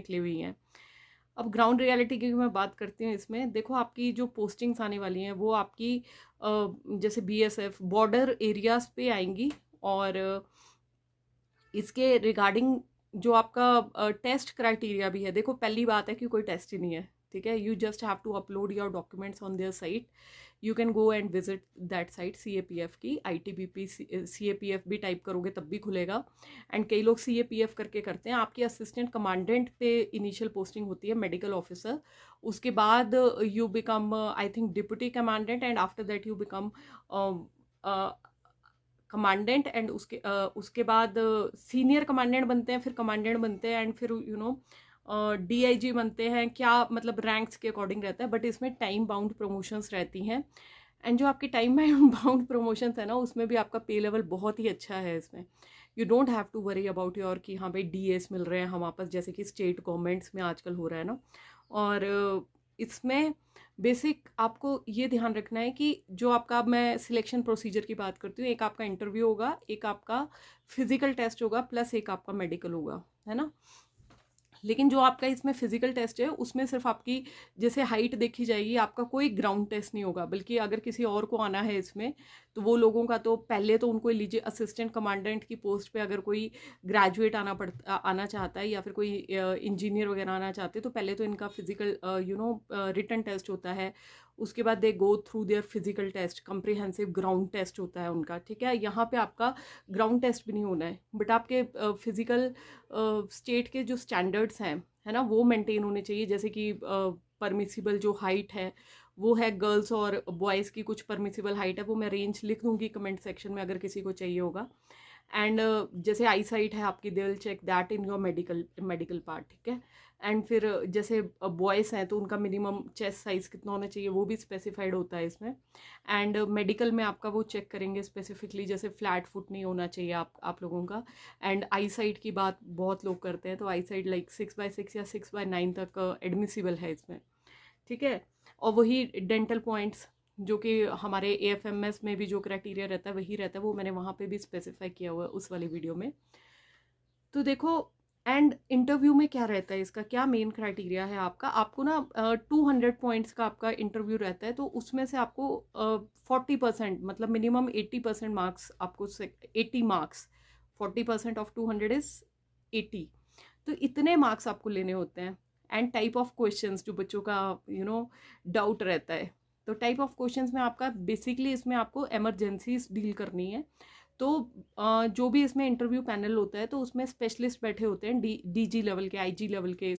निकली हुई हैं। अब ग्राउंड रियलिटी की मैं बात करती हूँ इसमें, देखो आपकी जो पोस्टिंग्स आने वाली हैं वो आपकी जैसे बीएसएफ बॉर्डर एरियाज पे आएंगी। और इसके रिगार्डिंग जो आपका टेस्ट क्राइटेरिया भी है, देखो पहली बात है कि कोई टेस्ट ही नहीं है, ठीक है। You just have to upload your documents on their site, you can go and visit that site. CAPF की आईटीबीपी सीएपीएफ भी टाइप करोगे तब भी खुलेगा। एंड कई लोग सीएपीएफ करके करते हैं। आपकी असिस्टेंट कमांडेंट पे इनिशियल पोस्टिंग होती है, मेडिकल ऑफिसर। उसके बाद you become I think deputy commandant, and after that you become commandant. And उसके बाद सीनियर कमांडेंट बनते हैं, फिर कमांडेंट बनते हैं, एंड फिर डीआईजी बनते हैं। क्या मतलब रैंक्स के अकॉर्डिंग रहता है, बट इसमें टाइम बाउंड प्रमोशंस रहती हैं। एंड जो आपकी टाइम बाउंड प्रमोशंस है ना, उसमें भी आपका पे लेवल बहुत ही अच्छा है इसमें। You don't have to worry about your कि हाँ भाई डीएस मिल रहे हैं हम वापस, जैसे कि स्टेट गवर्नमेंट्स में आजकल हो रहा है ना। और इसमें बेसिक आपको ये ध्यान रखना है कि जो आपका, मैं सिलेक्शन प्रोसीजर की बात करती हूँ, एक आपका इंटरव्यू होगा, एक आपका फिजिकल टेस्ट होगा, प्लस एक आपका मेडिकल होगा, है ना। लेकिन जो आपका इसमें फिजिकल टेस्ट है उसमें सिर्फ आपकी जैसे हाइट देखी जाएगी, आपका कोई ग्राउंड टेस्ट नहीं होगा। बल्कि अगर किसी और को आना है इसमें, तो वो लोगों का तो पहले तो उनको लीजिए, असिस्टेंट कमांडेंट की पोस्ट पे अगर कोई ग्रेजुएट आना चाहता है, या फिर कोई इंजीनियर वगैरह आना चाहते हैं, तो पहले तो इनका फिजिकल रिटन टेस्ट होता है। उसके बाद they go through their physical test, comprehensive ground test होता है उनका, ठीक है। यहाँ पे आपका ग्राउंड टेस्ट भी नहीं होना है, बट आपके फिजिकल स्टेट के जो स्टैंडर्ड्स हैं, है ना, वो मेंटेन होने चाहिए। जैसे कि परमिसिबल जो हाइट है वो है, गर्ल्स और बॉयज़ की कुछ परमिसिबल हाइट है, वो मैं रेंज लिख दूंगी कमेंट सेक्शन में अगर किसी को चाहिए होगा। एंड जैसे आई साइट है आपकी, they will check that in your medical part, ठीक है। एंड फिर जैसे बॉयज़ हैं तो उनका मिनिमम चेस्ट साइज़ कितना होना चाहिए वो भी स्पेसिफाइड होता है इसमें। एंड मेडिकल में आपका वो चेक करेंगे स्पेसिफिकली, जैसे फ्लैट फुट नहीं होना चाहिए आप लोगों का। एंड आई साइट की बात बहुत लोग करते हैं, तो आई साइट लाइक 6/6 या 6/9 तक एडमिसिबल है इसमें, ठीक है। और वही डेंटल पॉइंट्स जो कि हमारे एएफएमएस में भी जो क्राइटेरिया रहता है वही रहता है, वो मैंने वहाँ पे भी स्पेसिफाई किया हुआ है उस वाली वीडियो में। तो देखो, एंड इंटरव्यू में क्या रहता है, इसका क्या मेन क्राइटेरिया है आपको ना 200 पॉइंट्स का आपका इंटरव्यू रहता है। तो उसमें से आपको 40% मतलब मिनिमम 80% मार्क्स आपको 80 मार्क्स, 40% ऑफ 200 इज 80। तो इतने मार्क्स आपको लेने होते हैं। एंड टाइप ऑफ क्वेश्चंस जो बच्चों का डाउट रहता है, तो टाइप ऑफ क्वेश्चंस में आपका बेसिकली इसमें आपको इमरजेंसीज डील करनी है। तो जो भी इसमें इंटरव्यू पैनल होता है, तो उसमें स्पेशलिस्ट बैठे होते हैं, डीजी लेवल के, आईजी लेवल के